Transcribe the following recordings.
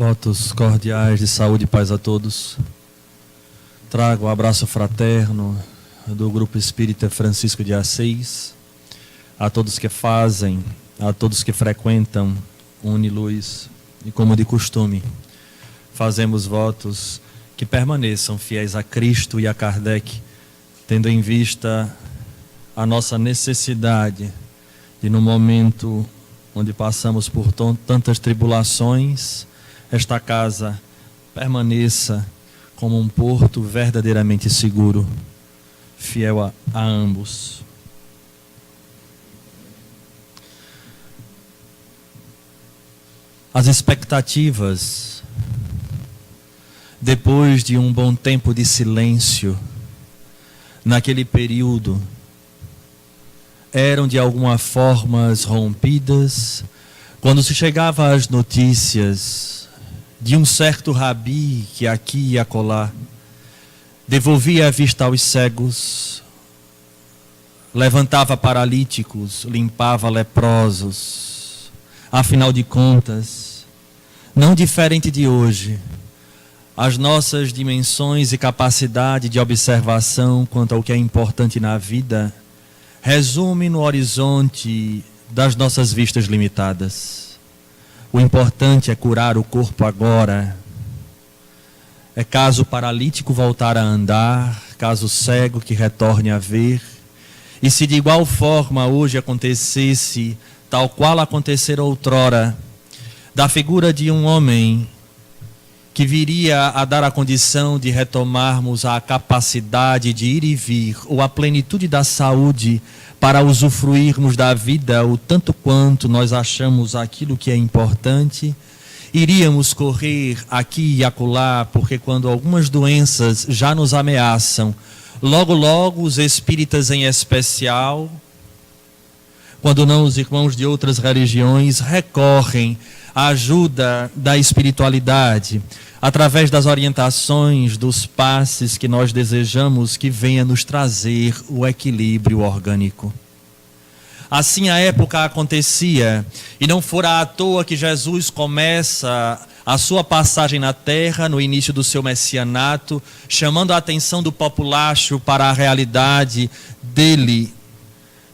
Votos cordiais de saúde e paz a todos. Trago o abraço fraterno do Grupo Espírita Francisco de Assis, a todos que fazem, a todos que frequentam Uniluz, e como de costume, fazemos votos que permaneçam fiéis a Cristo e a Kardec, tendo em vista a nossa necessidade de, no momento onde passamos por tantas tribulações, esta casa permaneça como um porto verdadeiramente seguro, fiel a ambos. As expectativas, depois de um bom tempo de silêncio, naquele período, eram de alguma forma rompidas, quando se chegava às notícias de um certo rabi que aqui e acolá devolvia a vista aos cegos, levantava paralíticos, limpava leprosos. Afinal de contas, não diferente de hoje, as nossas dimensões e capacidade de observação quanto ao que é importante na vida resume no horizonte das nossas vistas limitadas. O importante é curar o corpo agora. É caso o paralítico voltar a andar, caso o cego que retorne a ver. E se de igual forma hoje acontecesse, tal qual acontecera outrora, da figura de um homem que viria a dar a condição de retomarmos a capacidade de ir e vir, ou a plenitude da saúde, para usufruirmos da vida o tanto quanto nós achamos aquilo que é importante, iríamos correr aqui e acolá, porque quando algumas doenças já nos ameaçam, logo logo os espíritas em especial, quando não os irmãos de outras religiões, recorrem à ajuda da espiritualidade, através das orientações, dos passes que nós desejamos que venha nos trazer o equilíbrio orgânico. Assim a época acontecia, e não fora à toa que Jesus começa a sua passagem na terra, no início do seu messianato, chamando a atenção do populacho para a realidade dele,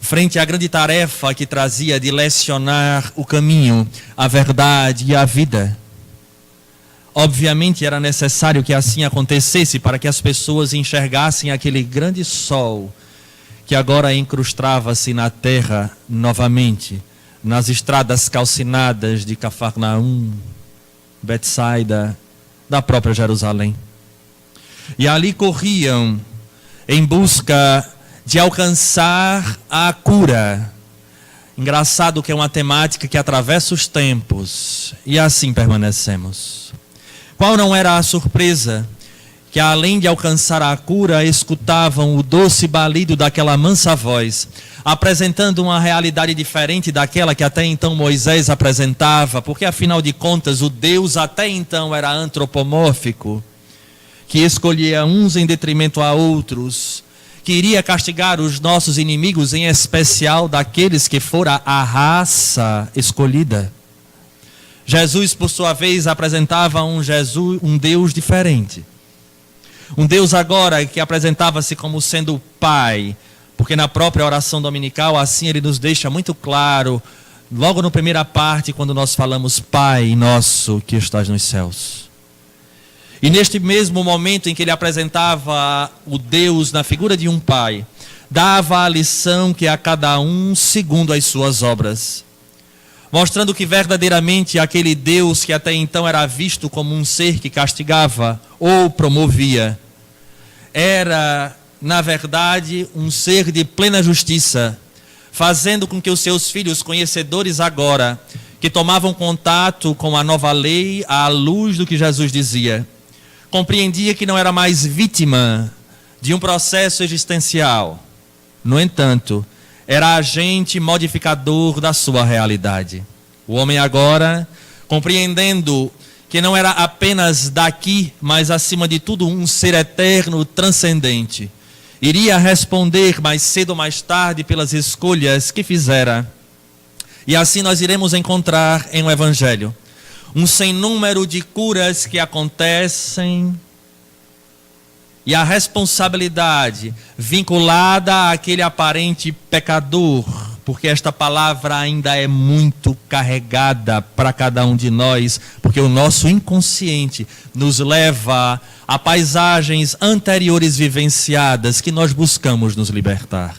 frente à grande tarefa que trazia de lecionar o caminho, a verdade e a vida. Obviamente era necessário que assim acontecesse para que as pessoas enxergassem aquele grande sol que agora encrustava-se na terra novamente, nas estradas calcinadas de Cafarnaum, Betsaida, da própria Jerusalém. E ali corriam em busca de alcançar a cura. Engraçado que é uma temática que atravessa os tempos, e assim permanecemos. Qual não era a surpresa? Que além de alcançar a cura, escutavam o doce balido daquela mansa voz, apresentando uma realidade diferente daquela que até então Moisés apresentava, porque afinal de contas o Deus até então era antropomórfico, que escolhia uns em detrimento a outros, que iria castigar os nossos inimigos, em especial daqueles que fora a raça escolhida. Jesus, por sua vez, apresentava um Deus diferente. Um Deus agora que apresentava-se como sendo o Pai, porque na própria oração dominical, assim ele nos deixa muito claro, logo na primeira parte, quando nós falamos Pai nosso que estás nos céus. E neste mesmo momento em que ele apresentava o Deus na figura de um Pai, dava a lição que a cada um segundo as suas obras, mostrando que verdadeiramente aquele Deus que até então era visto como um ser que castigava ou promovia, era, na verdade, um ser de plena justiça, fazendo com que os seus filhos conhecedores agora, que tomavam contato com a nova lei à luz do que Jesus dizia, compreendia que não era mais vítima de um processo existencial. No entanto, era agente modificador da sua realidade. O homem agora, compreendendo que não era apenas daqui, mas acima de tudo um ser eterno, transcendente, iria responder mais cedo ou mais tarde pelas escolhas que fizera. E assim nós iremos encontrar em um Evangelho um sem número de curas que acontecem, e a responsabilidade vinculada àquele aparente pecador, porque esta palavra ainda é muito carregada para cada um de nós, porque o nosso inconsciente nos leva a paisagens anteriores vivenciadas que nós buscamos nos libertar.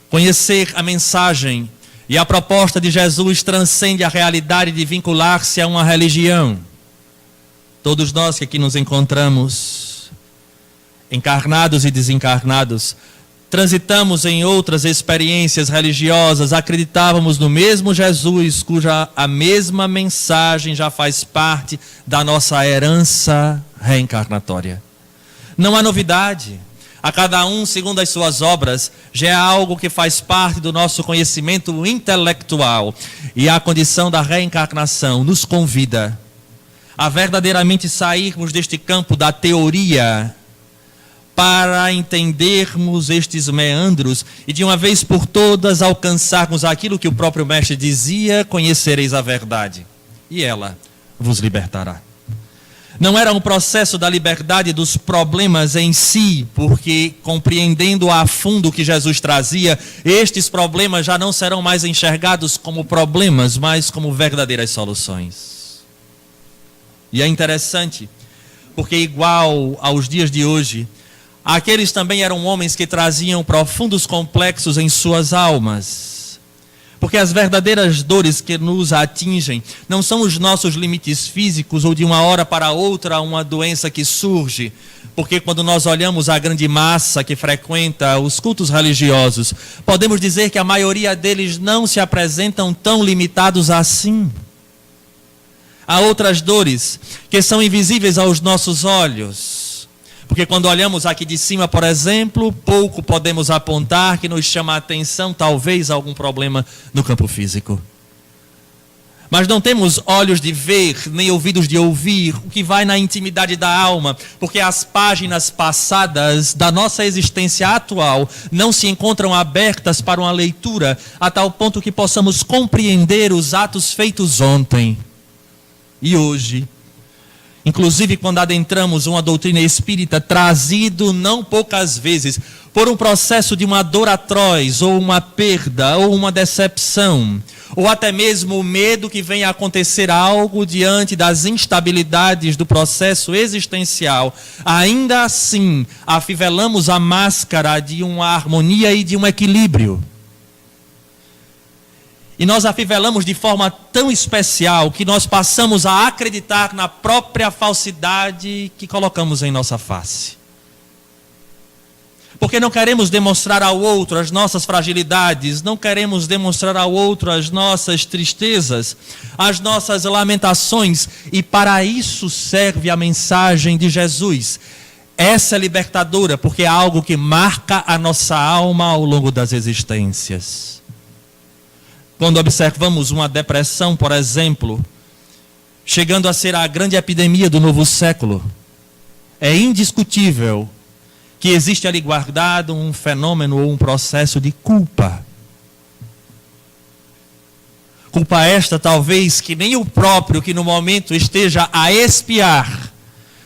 Conhecer a mensagem e a proposta de Jesus transcende a realidade de vincular-se a uma religião. Todos nós que aqui nos encontramos, encarnados e desencarnados, transitamos em outras experiências religiosas, acreditávamos no mesmo Jesus, cuja a mesma mensagem já faz parte da nossa herança reencarnatória. Não há novidade. A cada um, segundo as suas obras, já é algo que faz parte do nosso conhecimento intelectual. E a condição da reencarnação nos convida a verdadeiramente sairmos deste campo da teoria para entendermos estes meandros e de uma vez por todas alcançarmos aquilo que o próprio mestre dizia: conhecereis a verdade e ela vos libertará. Não era um processo da liberdade dos problemas em si, porque compreendendo a fundo o que Jesus trazia, estes problemas já não serão mais enxergados como problemas, mas como verdadeiras soluções. E é interessante, porque igual aos dias de hoje, aqueles também eram homens que traziam profundos complexos em suas almas. Porque as verdadeiras dores que nos atingem não são os nossos limites físicos ou de uma hora para outra uma doença que surge. Porque quando nós olhamos a grande massa que frequenta os cultos religiosos, podemos dizer que a maioria deles não se apresentam tão limitados assim. Há outras dores que são invisíveis aos nossos olhos. Porque quando olhamos aqui de cima, por exemplo, pouco podemos apontar que nos chama a atenção, talvez, algum problema no campo físico. Mas não temos olhos de ver, nem ouvidos de ouvir, o que vai na intimidade da alma, porque as páginas passadas da nossa existência atual não se encontram abertas para uma leitura, a tal ponto que possamos compreender os atos feitos ontem e hoje. Inclusive quando adentramos uma doutrina espírita, trazido não poucas vezes por um processo de uma dor atroz, ou uma perda, ou uma decepção, ou até mesmo o medo que venha a acontecer algo diante das instabilidades do processo existencial, ainda assim afivelamos a máscara de uma harmonia e de um equilíbrio. E nós afivelamos de forma tão especial que nós passamos a acreditar na própria falsidade que colocamos em nossa face. Porque não queremos demonstrar ao outro as nossas fragilidades, não queremos demonstrar ao outro as nossas tristezas, as nossas lamentações, e para isso serve a mensagem de Jesus. Essa é libertadora, porque é algo que marca a nossa alma ao longo das existências. Quando observamos uma depressão, por exemplo, chegando a ser a grande epidemia do novo século, é indiscutível que existe ali guardado um fenômeno ou um processo de culpa. Culpa esta, talvez, que nem o próprio que no momento esteja a espiar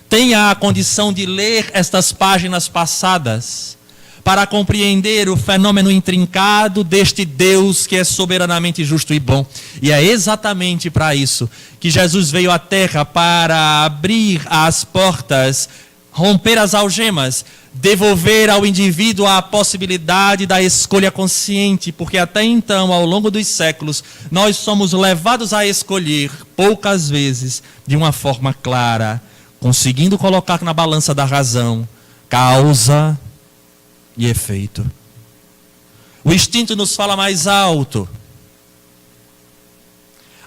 tenha a condição de ler estas páginas passadas para compreender o fenômeno intrincado deste Deus que é soberanamente justo e bom. E é exatamente para isso que Jesus veio à Terra, para abrir as portas, romper as algemas, devolver ao indivíduo a possibilidade da escolha consciente, porque até então, ao longo dos séculos, nós somos levados a escolher, poucas vezes, de uma forma clara, conseguindo colocar na balança da razão causa e efeito. O instinto nos fala mais alto.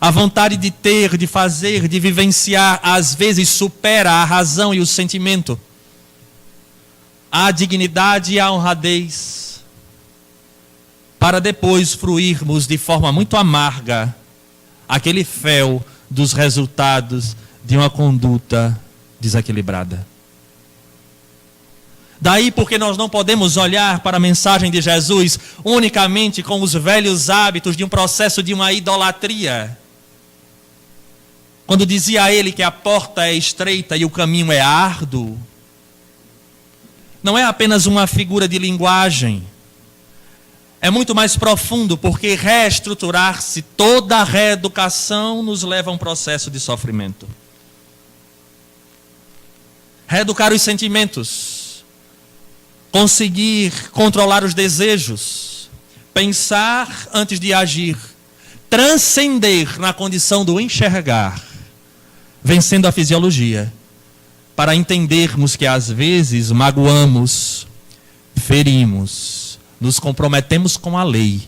A vontade de ter, de fazer, de vivenciar, às vezes supera a razão e o sentimento. A dignidade e a honradez, para depois fruirmos de forma muito amarga aquele fel dos resultados de uma conduta desequilibrada. Daí porque nós não podemos olhar para a mensagem de Jesus unicamente com os velhos hábitos de um processo de uma idolatria. quando dizia a ele que a porta é estreita e o caminho é árduo, não é apenas uma figura de linguagem. É muito mais profundo, porque reestruturar-se, toda a reeducação nos leva a um processo de sofrimento. Reeducar os sentimentos, conseguir controlar os desejos, pensar antes de agir, transcender na condição do enxergar, vencendo a fisiologia, para entendermos que às vezes magoamos, ferimos, nos comprometemos com a lei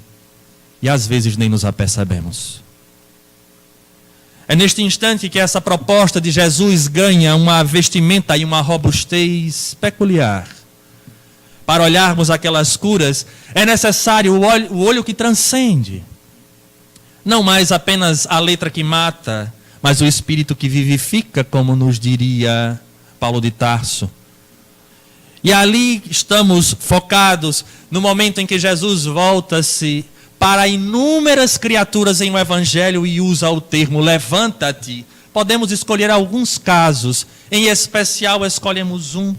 e às vezes nem nos apercebemos. É neste instante que essa proposta de Jesus ganha uma vestimenta e uma robustez peculiar. Para olharmos aquelas curas, é necessário o olho que transcende. Não mais apenas a letra que mata, mas o espírito que vivifica, como nos diria Paulo de Tarso. E ali estamos focados no momento em que Jesus volta-se para inúmeras criaturas em um evangelho e usa o termo levanta-te. Podemos escolher alguns casos, em especial escolhemos um,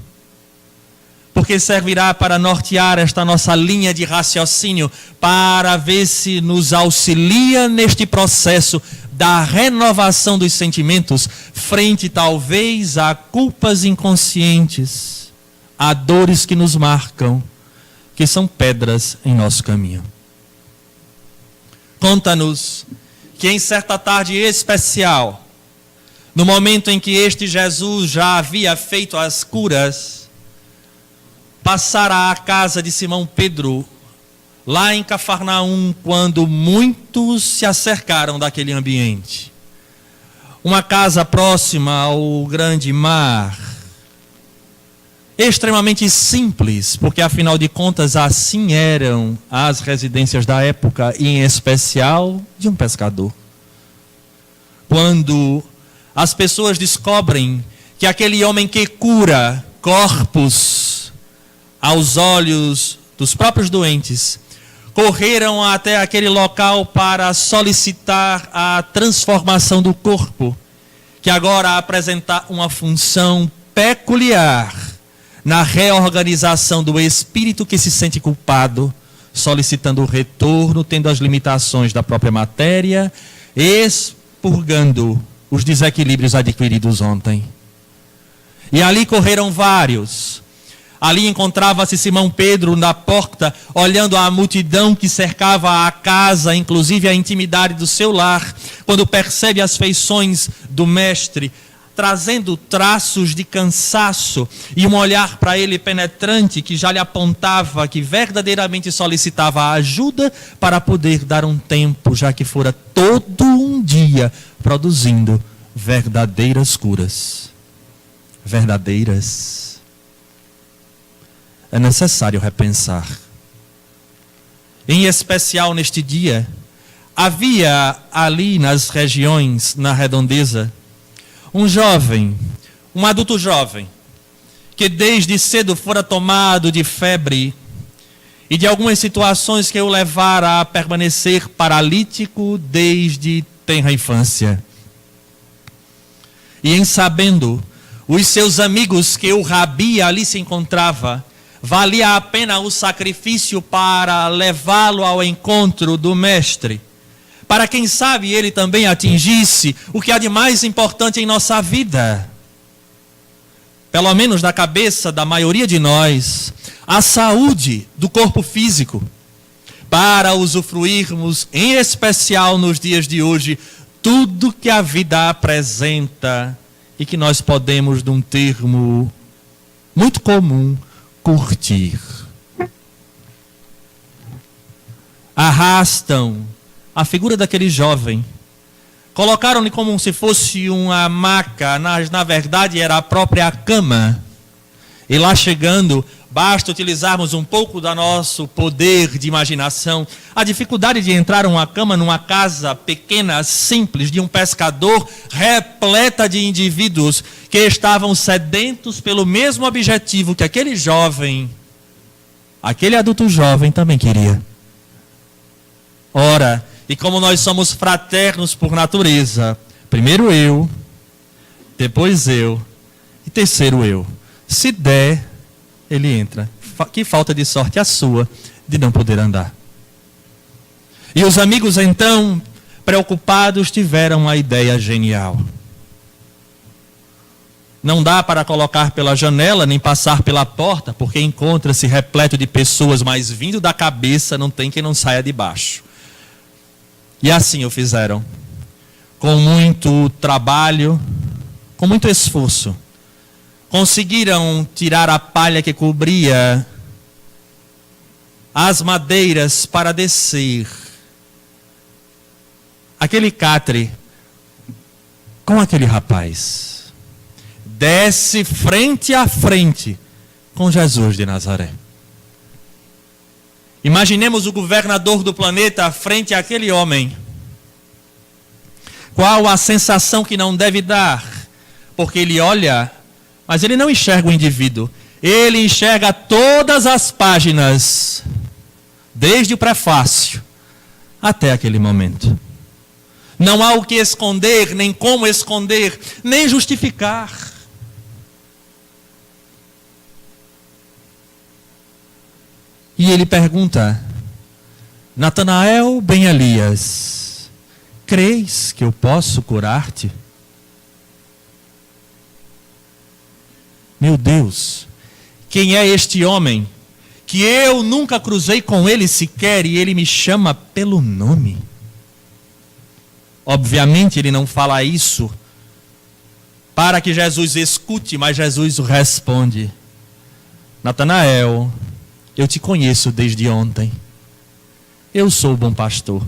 porque servirá para nortear esta nossa linha de raciocínio, para ver se nos auxilia neste processo da renovação dos sentimentos, frente talvez a culpas inconscientes, a dores que nos marcam, que são pedras em nosso caminho. Conta-nos que em certa tarde especial, no momento em que este Jesus já havia feito as curas, passara à casa de Simão Pedro, lá em Cafarnaum, quando muitos se acercaram daquele ambiente. Uma casa próxima ao grande mar, extremamente simples, porque afinal de contas assim eram as residências da época, e em especial de um pescador. Quando as pessoas descobrem que aquele homem que cura corpos aos olhos dos próprios doentes, correram até aquele local para solicitar a transformação do corpo, que agora apresenta uma função peculiar na reorganização do espírito que se sente culpado, solicitando o retorno, tendo as limitações da própria matéria, expurgando os desequilíbrios adquiridos ontem. E ali correram vários. Ali encontrava-se Simão Pedro na porta, olhando a multidão que cercava a casa, inclusive a intimidade do seu lar, quando percebe as feições do mestre, trazendo traços de cansaço e um olhar para ele penetrante que já lhe apontava que verdadeiramente solicitava ajuda para poder dar um tempo, já que fora todo um dia produzindo verdadeiras curas. Verdadeiras. É necessário repensar. Em especial neste dia, havia ali nas regiões, na redondeza, um jovem, um adulto jovem, que desde cedo fora tomado de febre e de algumas situações que o levaram a permanecer paralítico desde tenra infância. E em sabendo os seus amigos que o rabi ali se encontrava, valia a pena o sacrifício para levá-lo ao encontro do mestre, para quem sabe ele também atingisse o que há de mais importante em nossa vida, pelo menos na cabeça da maioria de nós, a saúde do corpo físico, para usufruirmos, em especial nos dias de hoje, tudo que a vida apresenta e que nós podemos, de um termo muito comum, curtir. Arrastam a figura daquele jovem, colocaram-lhe como se fosse uma maca, na verdade era a própria cama. E lá chegando, basta utilizarmos um pouco do nosso poder de imaginação. A dificuldade de entrar uma cama numa casa pequena, simples, de um pescador, repleta de indivíduos que estavam sedentos pelo mesmo objetivo que aquele jovem, aquele adulto jovem também queria. Ora, e como nós somos fraternos por natureza, Primeiro eu, depois eu e terceiro eu. Se der, ele entra. Que falta de sorte a sua de não poder andar. E os amigos então, preocupados, tiveram uma ideia genial. Não dá para colocar pela janela, nem passar pela porta, porque encontra-se repleto de pessoas, mas vindo da cabeça não tem quem não saia de baixo. E assim o fizeram. Com muito trabalho, com muito esforço. Conseguiram tirar a palha que cobria as madeiras para descer aquele catre com aquele rapaz. Desce frente a frente com Jesus de Nazaré. Imaginemos o governador do planeta à frente àquele homem. Qual a sensação que não deve dar? Porque ele olha, mas ele não enxerga o indivíduo. Ele enxerga todas as páginas, desde o prefácio até aquele momento. Não há o que esconder, nem como esconder, nem justificar. E ele pergunta: Natanael ben Elias, creis que eu posso curar-te? Meu Deus, quem é este homem que eu nunca cruzei com ele sequer e ele me chama pelo nome? Obviamente ele não fala isso para que Jesus escute, mas Jesus responde: Natanael, eu te conheço desde ontem. Eu sou o bom pastor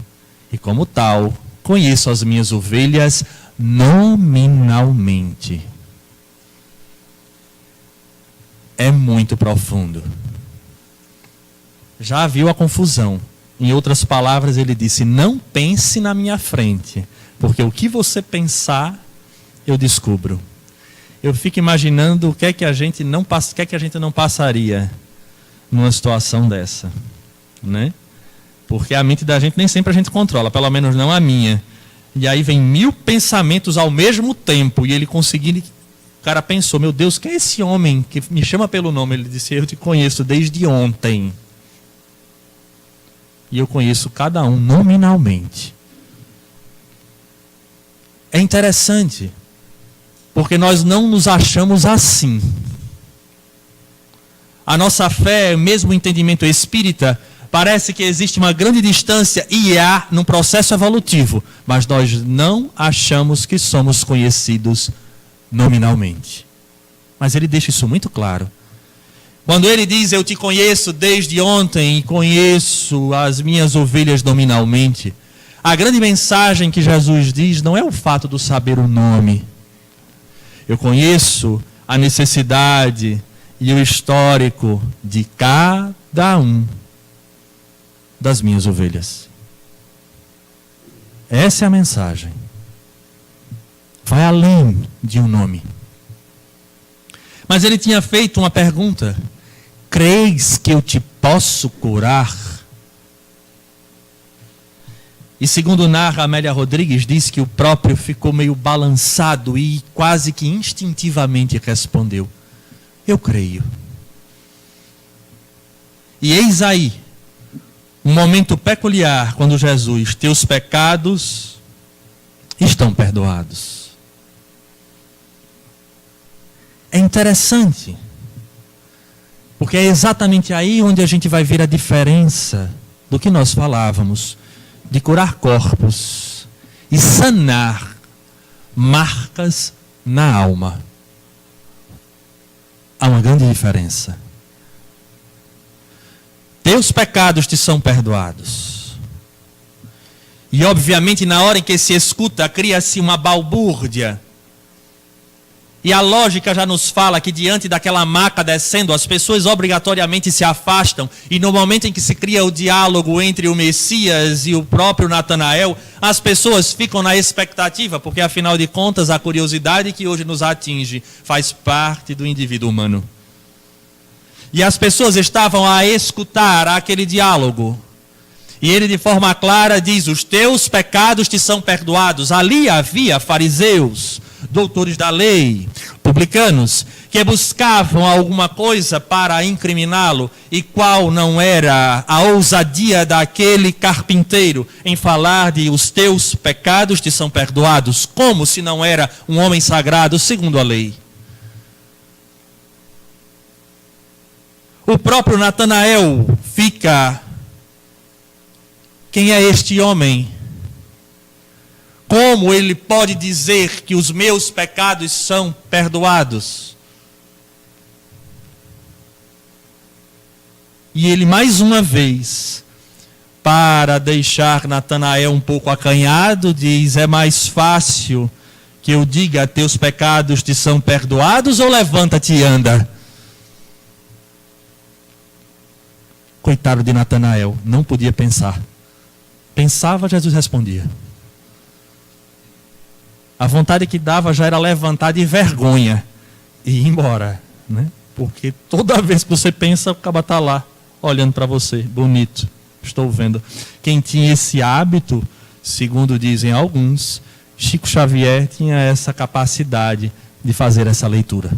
e, como tal, conheço as minhas ovelhas nominalmente. É muito profundo. Já viu a confusão? Em outras palavras, ele disse: não pense na minha frente, porque o que você pensar, eu descubro. Eu fico imaginando o que é que a gente não passaria numa situação dessa, né? Porque a mente da gente nem sempre a gente controla, pelo menos não a minha. E aí vem 1000 pensamentos ao mesmo tempo e ele conseguindo. O cara pensou: meu Deus, quem é esse homem que me chama pelo nome? Ele disse: eu te conheço desde ontem. E eu conheço cada um nominalmente. É interessante, porque nós não nos achamos assim. A nossa fé, mesmo o entendimento espírita, parece que existe uma grande distância e há num processo evolutivo, mas nós não achamos que somos conhecidos nominalmente. Mas ele deixa isso muito claro. Quando ele diz: eu te conheço desde ontem e conheço as minhas ovelhas nominalmente, a grande mensagem que Jesus diz não é o fato de saber o nome. Eu conheço a necessidade e o histórico de cada um das minhas ovelhas. Essa é a mensagem. Vai além de um nome. Mas ele tinha feito uma pergunta: creis que eu te posso curar? E segundo narra Amélia Rodrigues, diz que o próprio ficou meio balançado e quase que instintivamente respondeu: eu creio. E eis aí um momento peculiar quando Jesus: teus pecados estão perdoados. É interessante, porque é exatamente aí onde a gente vai ver a diferença do que nós falávamos, de curar corpos e sanar marcas na alma. Há uma grande diferença. Teus pecados te são perdoados. E obviamente na hora em que se escuta, cria-se uma balbúrdia. E a lógica já nos fala que diante daquela maca descendo, as pessoas obrigatoriamente se afastam. E no momento em que se cria o diálogo entre o Messias e o próprio Natanael, as pessoas ficam na expectativa, porque afinal de contas a curiosidade que hoje nos atinge faz parte do indivíduo humano. E as pessoas estavam a escutar aquele diálogo. E ele de forma clara diz: os teus pecados te são perdoados. Ali havia fariseus, doutores da lei, publicanos, que buscavam alguma coisa para incriminá-lo, e qual não era a ousadia daquele carpinteiro em falar de os teus pecados te são perdoados, como se não era um homem sagrado segundo a lei. O próprio Natanael fica: quem é este homem? Como ele pode dizer que os meus pecados são perdoados? E ele mais uma vez, para deixar Natanael um pouco acanhado, diz: é mais fácil que eu diga teus pecados te são perdoados, ou levanta-te e anda? Coitado de Natanael, não podia pensar. Pensava, Jesus respondia. A vontade que dava já era levantar de vergonha e ir embora, né? Porque toda vez que você pensa, o cara está lá, olhando para você, bonito, estou vendo. Quem tinha esse hábito, segundo dizem alguns, Chico Xavier tinha essa capacidade de fazer essa leitura.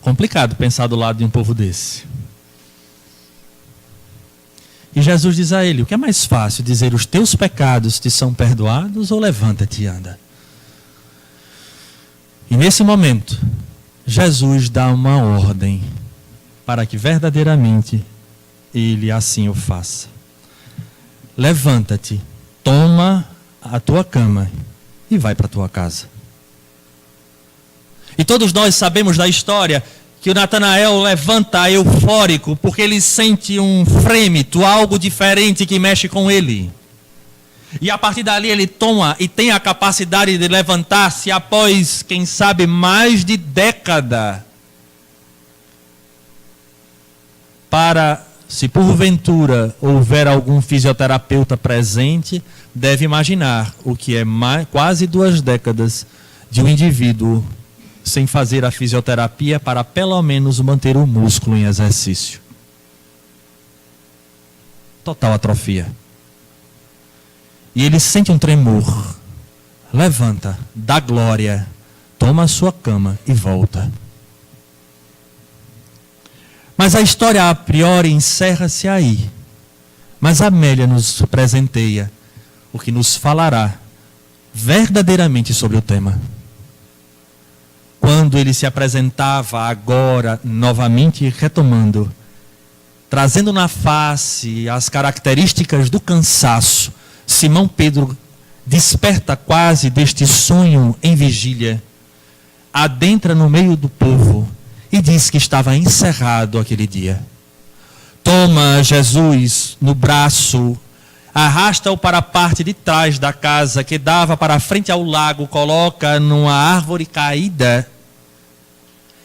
Complicado pensar do lado de um povo desse. E Jesus diz a ele: o que é mais fácil, dizer os teus pecados te são perdoados, ou levanta-te e anda? E nesse momento, Jesus dá uma ordem para que verdadeiramente ele assim o faça. Levanta-te, toma a tua cama e vai para a tua casa. E todos nós sabemos da história que o Natanael levanta eufórico, porque ele sente um frêmito, algo diferente que mexe com ele. E a partir dali ele toma e tem a capacidade de levantar-se após, quem sabe, mais de década. Para, se porventura houver algum fisioterapeuta presente, deve imaginar o que é quase 2 décadas de um indivíduo sem fazer a fisioterapia para pelo menos manter o músculo em exercício. Total atrofia. E ele sente um tremor. Levanta, dá glória, toma a sua cama e volta. Mas a história a priori encerra-se aí. Mas Amélia nos presenteia o que nos falará verdadeiramente sobre o tema. Quando ele se apresentava agora, novamente retomando, trazendo na face as características do cansaço, Simão Pedro desperta quase deste sonho em vigília, adentra no meio do povo e diz que estava encerrado aquele dia. Toma Jesus no braço, arrasta-o para a parte de trás da casa que dava para frente ao lago, coloca numa árvore caída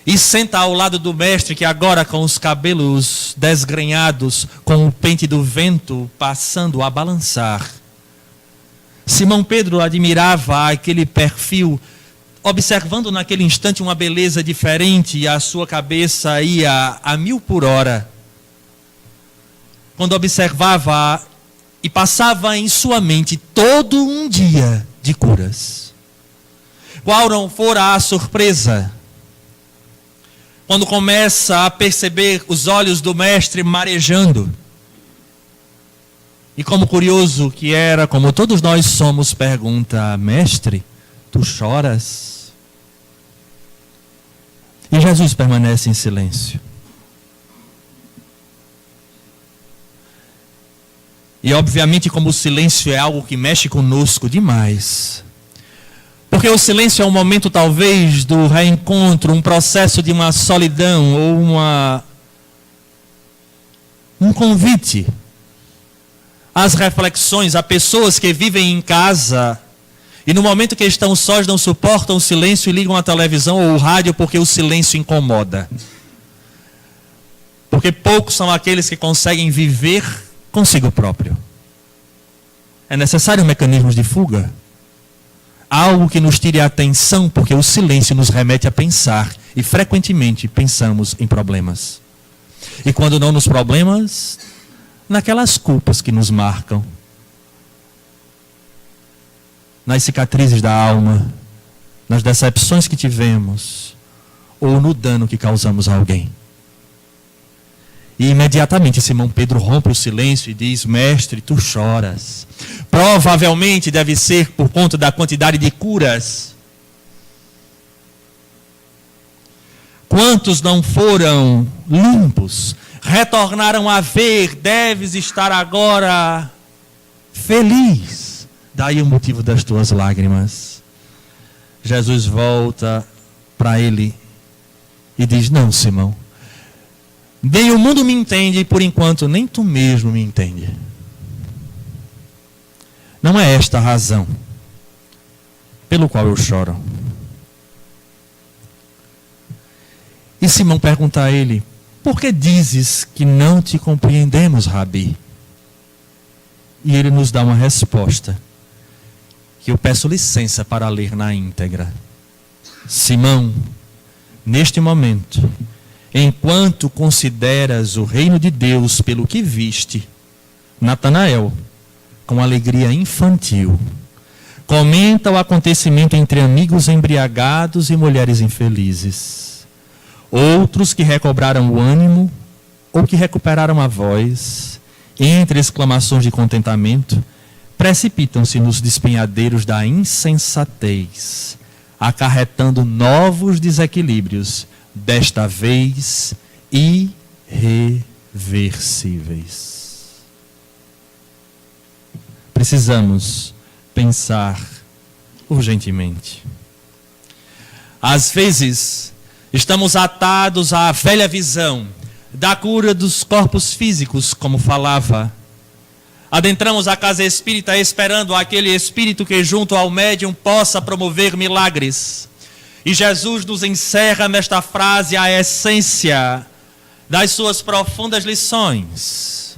e senta ao lado do mestre, que agora com os cabelos desgrenhados, com o pente do vento passando a balançar. Simão Pedro admirava aquele perfil, observando naquele instante uma beleza diferente, e a sua cabeça ia a 1000 por hora. Quando observava e passava em sua mente todo um dia de curas. Qual não fora a surpresa quando começa a perceber os olhos do mestre marejando. E como curioso que era, como todos nós somos, pergunta: mestre, tu choras? E Jesus permanece em silêncio. E obviamente, como o silêncio é algo que mexe conosco demais, porque o silêncio é um momento talvez do reencontro, um processo de uma solidão ou um convite às reflexões, a pessoas que vivem em casa e no momento que estão sós não suportam o silêncio e ligam a televisão ou o rádio porque o silêncio incomoda. Porque poucos são aqueles que conseguem viver consigo próprio. É necessário mecanismos de fuga. Algo que nos tire a atenção, porque o silêncio nos remete a pensar. E frequentemente pensamos em problemas. E quando não nos problemas, naquelas culpas que nos marcam, nas cicatrizes da alma, nas decepções que tivemos, ou no dano que causamos a alguém. E imediatamente Simão Pedro rompe o silêncio e diz: mestre, tu choras. Provavelmente deve ser por conta da quantidade de curas. Quantos não foram limpos, retornaram a ver, deves estar agora feliz. Daí o motivo das tuas lágrimas. Jesus volta para ele e diz: não, Simão, nem o mundo me entende e por enquanto nem tu mesmo me entende. Não é esta a razão pelo qual eu choro. E Simão pergunta a ele: por que dizes que não te compreendemos, Rabi? E ele nos dá uma resposta que eu peço licença para ler na íntegra. Simão, neste momento, enquanto consideras o reino de Deus pelo que viste, Natanael, com alegria infantil, comenta o acontecimento entre amigos embriagados e mulheres infelizes. Outros que recobraram o ânimo ou que recuperaram a voz, entre exclamações de contentamento, precipitam-se nos despenhadeiros da insensatez, acarretando novos desequilíbrios, desta vez irreversíveis. Precisamos pensar urgentemente. Às vezes, estamos atados à velha visão da cura dos corpos físicos, como falava. Adentramos a casa espírita esperando aquele espírito que junto ao médium possa promover milagres. E Jesus nos encerra nesta frase a essência das suas profundas lições.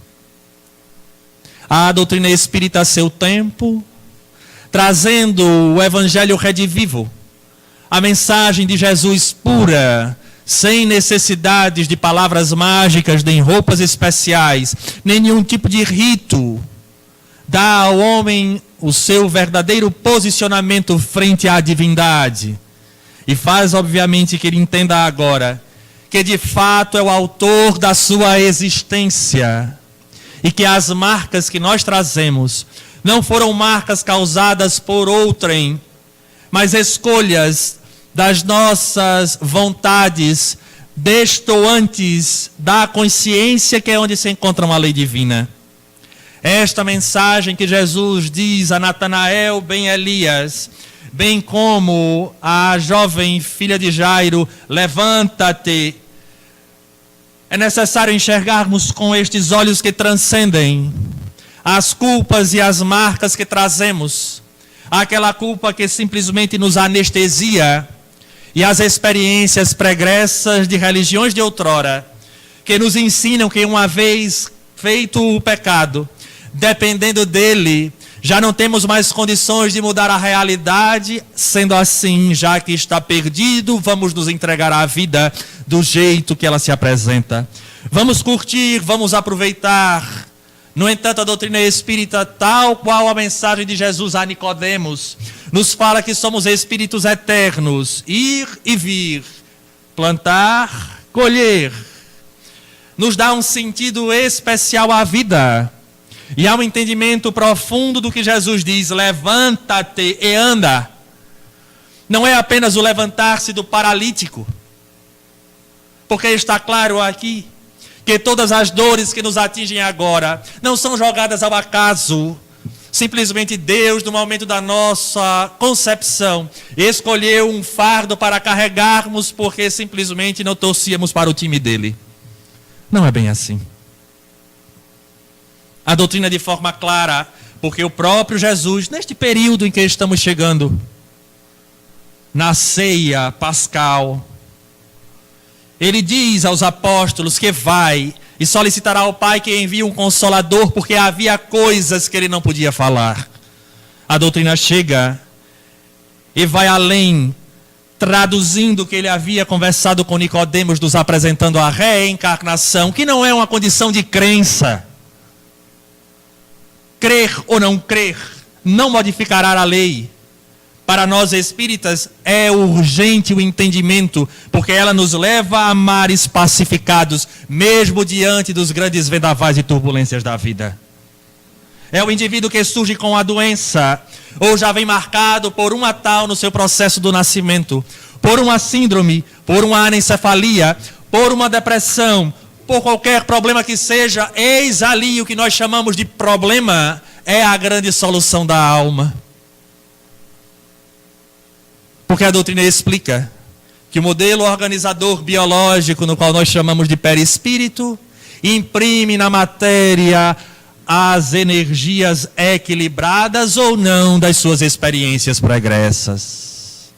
A doutrina espírita a seu tempo, trazendo o evangelho redivivo, a mensagem de Jesus pura, sem necessidades de palavras mágicas, nem roupas especiais, nenhum tipo de rito, dá ao homem o seu verdadeiro posicionamento frente à divindade. E faz, obviamente, que ele entenda agora que de fato é o autor da sua existência. E que as marcas que nós trazemos não foram marcas causadas por outrem, mas escolhas das nossas vontades destoantes da consciência, que é onde se encontra uma lei divina. Esta mensagem que Jesus diz a Natanael, bem Elias, bem como a jovem filha de Jairo: levanta-te. É necessário enxergarmos com estes olhos que transcendem as culpas e as marcas que trazemos. Aquela culpa que simplesmente nos anestesia, e as experiências pregressas de religiões de outrora, que nos ensinam que uma vez feito o pecado, dependendo dele, já não temos mais condições de mudar a realidade. Sendo assim, já que está perdido, vamos nos entregar à vida do jeito que ela se apresenta. Vamos curtir, vamos aproveitar. No entanto, a doutrina espírita, tal qual a mensagem de Jesus a Nicodemos, nos fala que somos espíritos eternos, ir e vir, plantar, colher. Nos dá um sentido especial à vida. E há um entendimento profundo do que Jesus diz: levanta-te e anda. Não é apenas o levantar-se do paralítico, porque está claro aqui que todas as dores que nos atingem agora não são jogadas ao acaso. Simplesmente Deus, no momento da nossa concepção, escolheu um fardo para carregarmos, porque simplesmente não torcíamos para o time dele. Não é bem assim. A doutrina de forma clara, porque o próprio Jesus, neste período em que estamos chegando, na ceia pascal, ele diz aos apóstolos que vai e solicitará ao Pai que envie um consolador, porque havia coisas que ele não podia falar. A doutrina chega e vai além, traduzindo o que ele havia conversado com Nicodemos, nos apresentando a reencarnação, que não é uma condição de crença, crer ou não crer não modificará a lei. Para nós espíritas é urgente o entendimento, porque ela nos leva a mares pacificados, mesmo diante dos grandes vendavais e turbulências da vida. É o indivíduo que surge com a doença, ou já vem marcado por uma tal no seu processo do nascimento, por uma síndrome, por uma anencefalia, por uma depressão, por qualquer problema que seja. Eis ali o que nós chamamos de problema, é a grande solução da alma. Porque a doutrina explica que o modelo organizador biológico, no qual nós chamamos de perispírito, imprime na matéria as energias equilibradas ou não das suas experiências pregressas.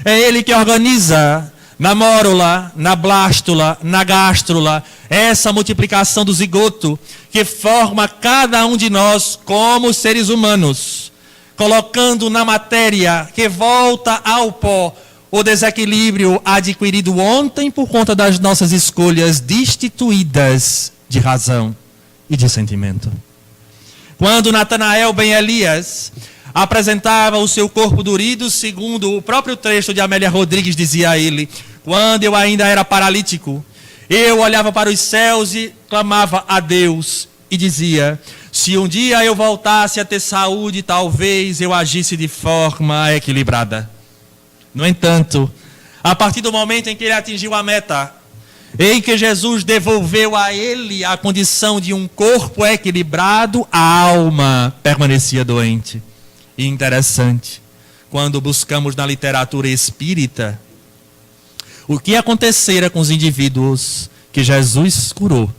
É ele que organiza na mórula, na blástula, na gástrula, essa multiplicação do zigoto que forma cada um de nós como seres humanos, colocando na matéria que volta ao pó o desequilíbrio adquirido ontem por conta das nossas escolhas destituídas de razão e de sentimento. Quando Natanael ben Elias apresentava o seu corpo dorido, segundo o próprio texto de Amélia Rodrigues, dizia a ele: quando eu ainda era paralítico, eu olhava para os céus e clamava a Deus e dizia: se um dia eu voltasse a ter saúde, talvez eu agisse de forma equilibrada. No entanto, a partir do momento em que ele atingiu a meta, em que Jesus devolveu a ele a condição de um corpo equilibrado, a alma permanecia doente. E interessante, quando buscamos na literatura espírita, o que acontecera com os indivíduos que Jesus curou,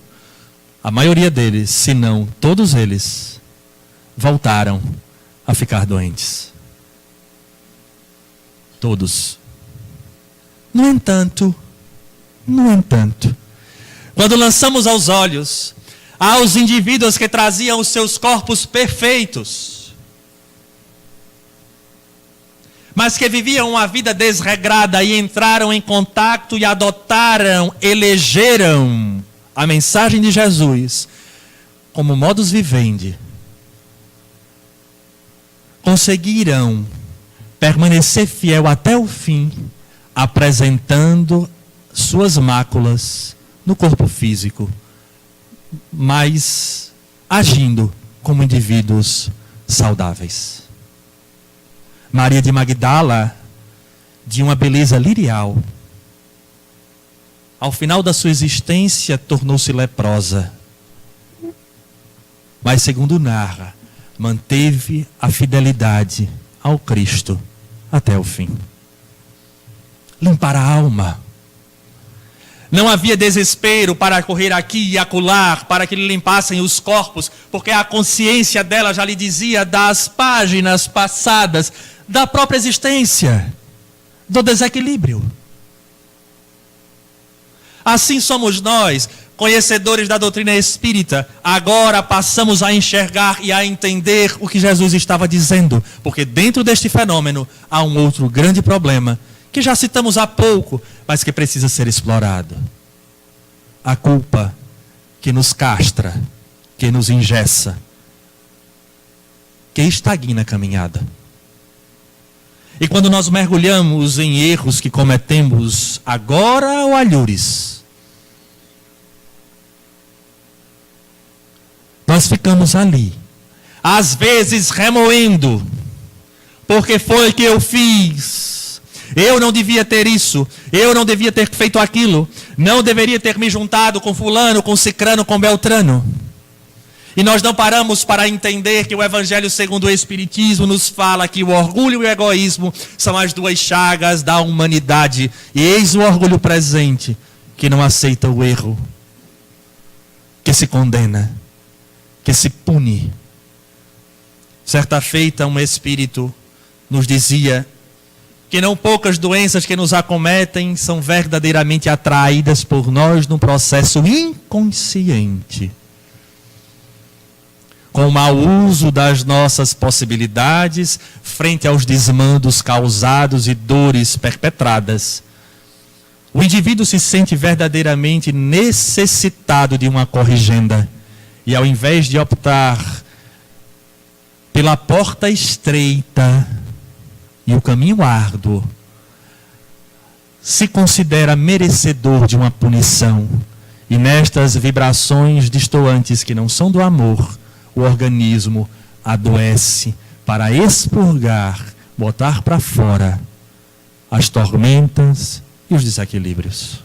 a maioria deles, se não todos eles, voltaram a ficar doentes. Todos. No entanto, quando lançamos aos olhos aos indivíduos que traziam os seus corpos perfeitos, mas que viviam uma vida desregrada e entraram em contato e adotaram, elegeram a mensagem de Jesus como modus vivendi, conseguiram permanecer fiel até o fim, apresentando suas máculas no corpo físico, mas agindo como indivíduos saudáveis. Maria de Magdala, de uma beleza lirial, ao final da sua existência tornou-se leprosa, mas segundo narra, manteve a fidelidade ao Cristo até o fim. Limpar a alma. Não havia desespero para correr aqui e acolá, para que lhe limpassem os corpos, porque a consciência dela já lhe dizia das páginas passadas da própria existência, do desequilíbrio. Assim somos nós, conhecedores da doutrina espírita, agora passamos a enxergar e a entender o que Jesus estava dizendo, porque dentro deste fenômeno há um outro grande problema, que já citamos há pouco, mas que precisa ser explorado. A culpa que nos castra, que nos engessa, que estagna a caminhada. E quando nós mergulhamos em erros que cometemos agora ou alhures, nós ficamos ali, às vezes remoendo, porque foi que eu fiz, eu não devia ter isso, eu não devia ter feito aquilo, não deveria ter me juntado com fulano, com cicrano, com beltrano. E nós não paramos para entender que o Evangelho segundo o Espiritismo nos fala que o orgulho e o egoísmo são as duas chagas da humanidade. E eis o orgulho presente, que não aceita o erro, que se condena, que se pune. Certa feita, um espírito nos dizia que não poucas doenças que nos acometem são verdadeiramente atraídas por nós num processo inconsciente, com o mau uso das nossas possibilidades frente aos desmandos causados e dores perpetradas. O indivíduo se sente verdadeiramente necessitado de uma corrigenda. E ao invés de optar pela porta estreita e o caminho árduo, se considera merecedor de uma punição. E nestas vibrações distoantes que não são do amor, o organismo adoece para expurgar, botar para fora as tormentas e os desequilíbrios.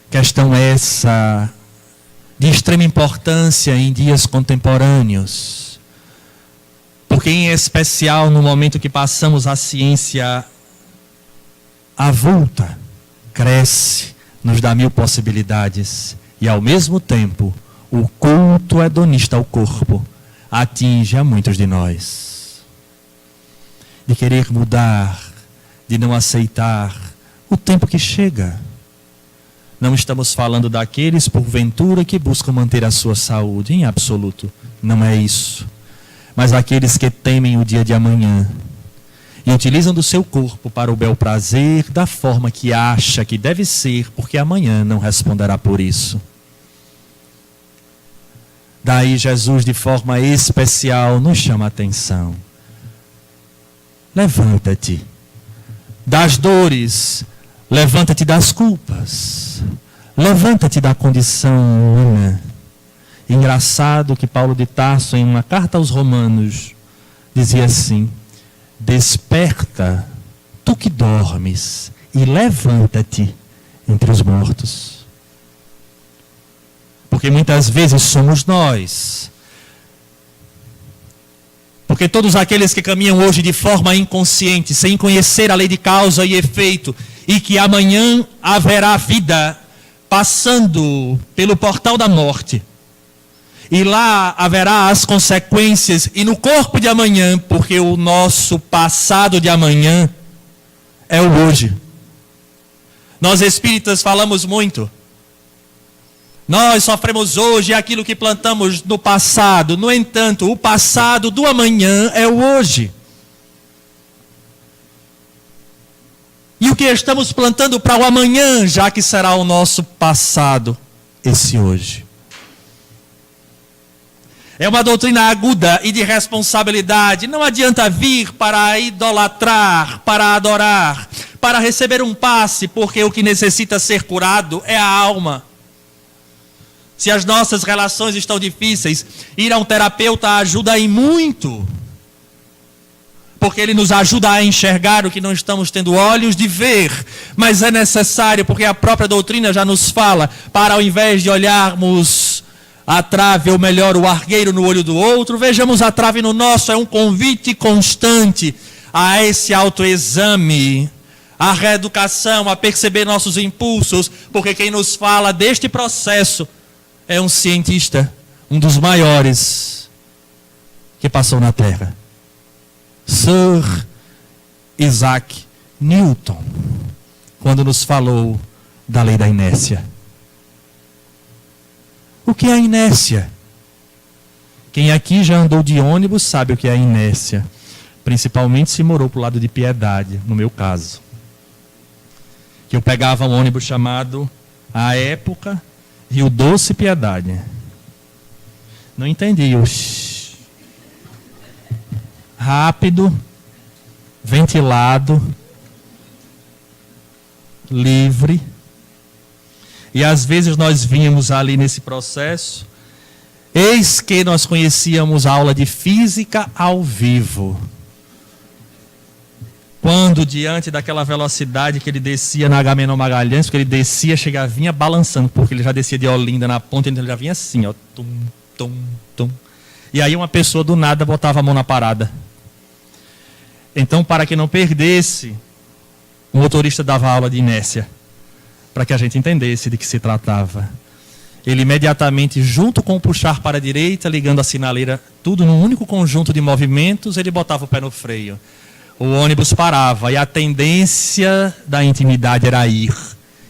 Questão essa de extrema importância em dias contemporâneos, porque em especial no momento que passamos, a ciência avulta, cresce, nos dá mil possibilidades, e ao mesmo tempo o culto hedonista ao corpo atinge a muitos de nós, de querer mudar, de não aceitar o tempo que chega. Não estamos falando daqueles, porventura, que buscam manter a sua saúde, em absoluto, não é isso. Mas aqueles que temem o dia de amanhã e utilizam do seu corpo para o bel prazer, da forma que acha que deve ser, porque amanhã não responderá por isso. Daí Jesus, de forma especial, nos chama a atenção. Levanta-te das dores, levanta-te das culpas, levanta-te da condição humana. Engraçado que Paulo de Tarso, em uma carta aos Romanos, dizia assim: desperta, tu que dormes, e levanta-te entre os mortos. Porque muitas vezes somos nós. Porque todos aqueles que caminham hoje de forma inconsciente, sem conhecer a lei de causa e efeito, e que amanhã haverá vida passando pelo portal da morte, e lá haverá as consequências, e no corpo de amanhã, porque o nosso passado de amanhã é o hoje. Nós espíritas falamos muito. Nós sofremos hoje aquilo que plantamos no passado. No entanto, o passado do amanhã é o hoje. E o que estamos plantando para o amanhã, já que será o nosso passado, esse hoje. É uma doutrina aguda e de responsabilidade. Não adianta vir para idolatrar, para adorar, para receber um passe, porque o que necessita ser curado é a alma. Se as nossas relações estão difíceis, ir a um terapeuta ajuda em muito. Porque ele nos ajuda a enxergar o que não estamos tendo olhos de ver. Mas é necessário, porque a própria doutrina já nos fala, para ao invés de olharmos a trave, ou melhor, o argueiro no olho do outro, vejamos a trave no nosso. É um convite constante a esse autoexame, a reeducação, a perceber nossos impulsos, porque quem nos fala deste processo é um cientista, um dos maiores que passou na Terra, Sir Isaac Newton, quando nos falou da lei da inércia. O que é a inércia? Quem aqui já andou de ônibus sabe o que é a inércia, principalmente se morou para o lado de Piedade, no meu caso. Que eu pegava um ônibus chamado, à época, Rio Doce Piedade. Não entendi. Rápido, ventilado, livre. E às vezes nós vínhamos ali nesse processo. Eis que nós conhecíamos a aula de física ao vivo. Quando diante daquela velocidade que ele descia na Agamenon Magalhães, porque ele descia, chegava, vinha balançando, porque ele já descia de Olinda na ponta, então ele já vinha assim, ó, tum, tum, tum. E aí uma pessoa do nada botava a mão na parada. Então, para que não perdesse, o motorista dava aula de inércia, para que a gente entendesse de que se tratava. Ele imediatamente, junto com o puxar para a direita, ligando a sinaleira, tudo num único conjunto de movimentos, ele botava o pé no freio. O ônibus parava e a tendência da intimidade era ir.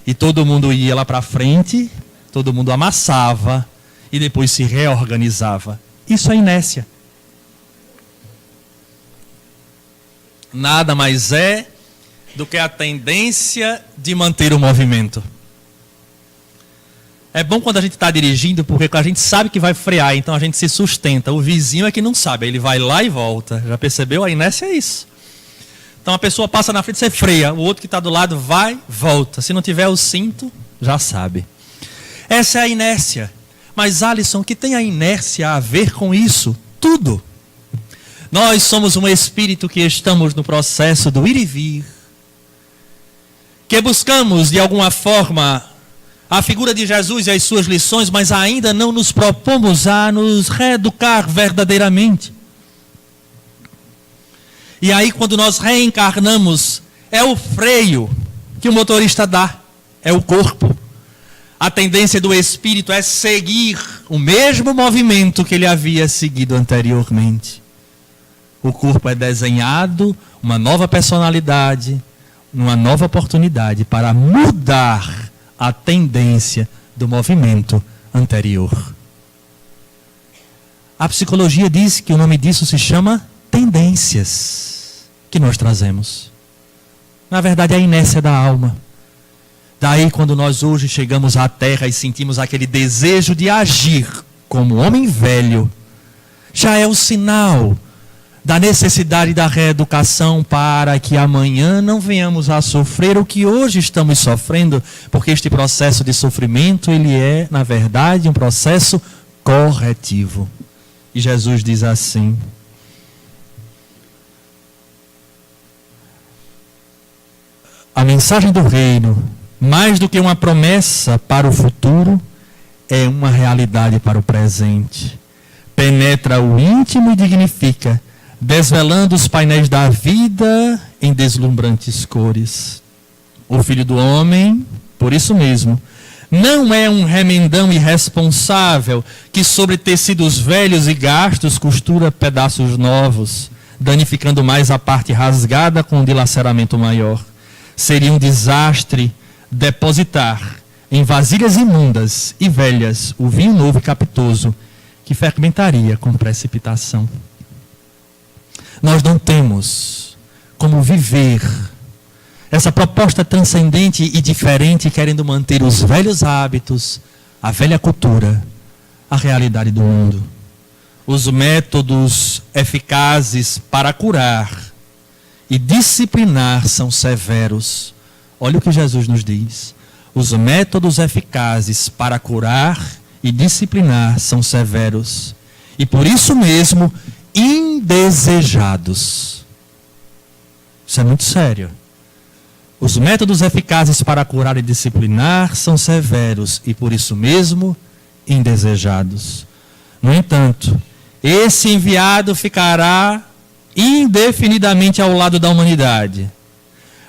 E todo mundo ia lá para frente, todo mundo amassava e depois se reorganizava. Isso é inércia. Nada mais é do que a tendência de manter o movimento. É bom quando a gente está dirigindo, porque a gente sabe que vai frear, então a gente se sustenta. O vizinho é que não sabe, ele vai lá e volta. Já percebeu? A inércia é isso. Então a pessoa passa na frente, você freia. O outro que está do lado vai, volta. Se não tiver o cinto, já sabe. Essa é a inércia. Mas, Alisson, o que tem a inércia a ver com isso? Tudo. Nós somos um espírito que estamos no processo do ir e vir. Que buscamos, de alguma forma, a figura de Jesus e as suas lições, mas ainda não nos propomos a nos reeducar verdadeiramente. E aí, quando nós reencarnamos, é o freio que o motorista dá, é o corpo. A tendência do espírito é seguir o mesmo movimento que ele havia seguido anteriormente. O corpo é desenhado, uma nova personalidade, uma nova oportunidade para mudar a tendência do movimento anterior. A psicologia diz que o nome disso se chama tendências que nós trazemos. Na verdade, é a inércia da alma. Daí, quando nós hoje chegamos à Terra e sentimos aquele desejo de agir como homem velho, já é o sinal da necessidade da reeducação para que amanhã não venhamos a sofrer o que hoje estamos sofrendo, porque este processo de sofrimento, ele é, na verdade, um processo corretivo. E Jesus diz assim: a mensagem do reino, mais do que uma promessa para o futuro, é uma realidade para o presente. Penetra o íntimo e dignifica, desvelando os painéis da vida em deslumbrantes cores. O Filho do Homem, por isso mesmo, não é um remendão irresponsável que sobre tecidos velhos e gastos costura pedaços novos, danificando mais a parte rasgada com um dilaceramento maior. Seria um desastre depositar em vasilhas imundas e velhas o vinho novo e capitoso, que fermentaria com precipitação. Nós não temos como viver essa proposta transcendente e diferente, querendo manter os velhos hábitos, a velha cultura, a realidade do mundo. Os métodos eficazes para curar e disciplinar são severos. Olha o que Jesus nos diz. Os métodos eficazes para curar e disciplinar são severos. E por isso mesmo, indesejados. Isso é muito sério. Os métodos eficazes para curar e disciplinar são severos e por isso mesmo indesejados. No entanto, esse enviado ficará indefinidamente ao lado da humanidade.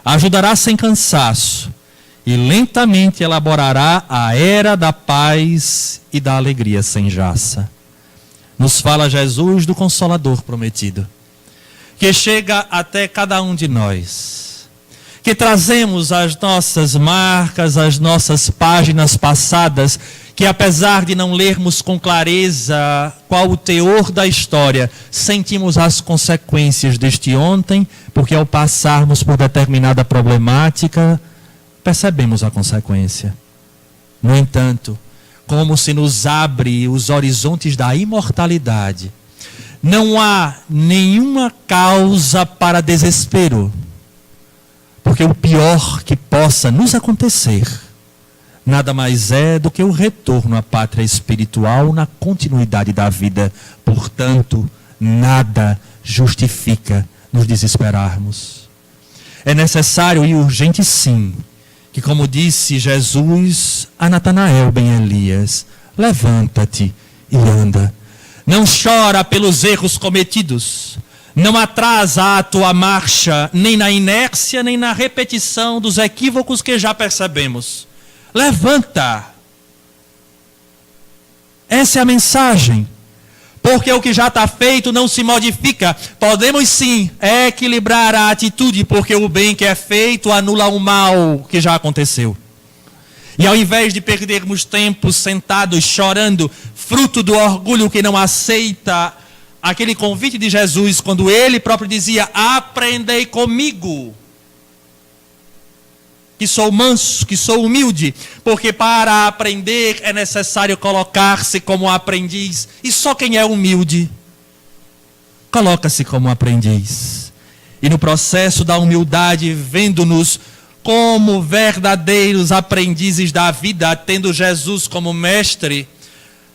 Ajudará sem cansaço e lentamente elaborará a era da paz e da alegria sem jaça. Nos fala Jesus do Consolador prometido, que chega até cada um de nós, que trazemos as nossas marcas, as nossas páginas passadas, que apesar de não lermos com clareza qual o teor da história, sentimos as consequências deste ontem, porque ao passarmos por determinada problemática, percebemos a consequência. No entanto, como se nos abre os horizontes da imortalidade, não há nenhuma causa para desespero, porque o pior que possa nos acontecer nada mais é do que o retorno à pátria espiritual na continuidade da vida. Portanto, nada justifica nos desesperarmos. É necessário e urgente, sim, que, como disse Jesus a Natanael ben Elias, levanta-te e anda. Não chora pelos erros cometidos. Não atrasa a tua marcha, nem na inércia, nem na repetição dos equívocos que já percebemos. Levanta. Essa é a mensagem. Porque o que já está feito não se modifica. Podemos sim equilibrar a atitude, porque o bem que é feito anula o mal que já aconteceu. E ao invés de perdermos tempo sentados chorando, fruto do orgulho que não aceita aquele convite de Jesus, quando ele próprio dizia: aprendei comigo. que sou manso, que sou humilde, porque para aprender é necessário colocar-se como aprendiz, e só quem é humilde coloca-se como aprendiz. E no processo da humildade, vendo-nos como verdadeiros aprendizes da vida, tendo Jesus como mestre,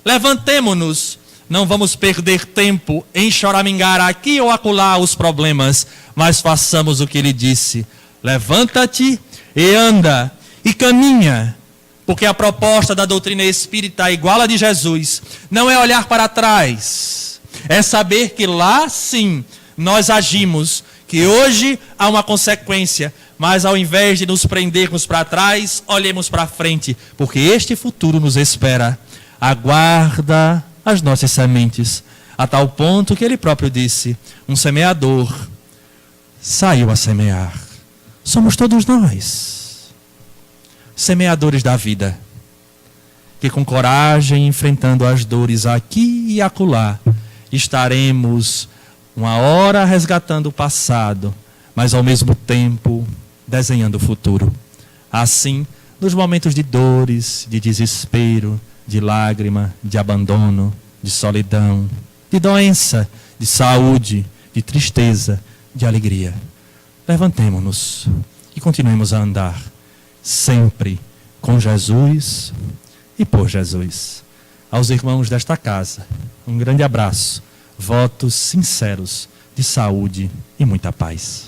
levantemo-nos. Não vamos perder tempo em choramingar aqui ou acolá os problemas, mas façamos o que ele disse: levanta-te e anda e caminha. Porque a proposta da doutrina espírita, igual a de Jesus, não é olhar para trás, é saber que lá sim nós agimos, que hoje há uma consequência, mas ao invés de nos prendermos para trás, olhemos para frente, porque este futuro nos espera. Aguarda as nossas sementes, a tal ponto que ele próprio disse: um semeador saiu a semear. Somos todos nós, semeadores da vida, que com coragem, enfrentando as dores aqui e acolá, estaremos uma hora resgatando o passado, mas ao mesmo tempo desenhando o futuro. Assim, nos momentos de dores, de desespero, de lágrima, de abandono, de solidão, de doença, de saúde, de tristeza, de alegria, levantemo-nos e continuemos a andar sempre com Jesus e por Jesus. Aos irmãos desta casa, um grande abraço, votos sinceros de saúde e muita paz.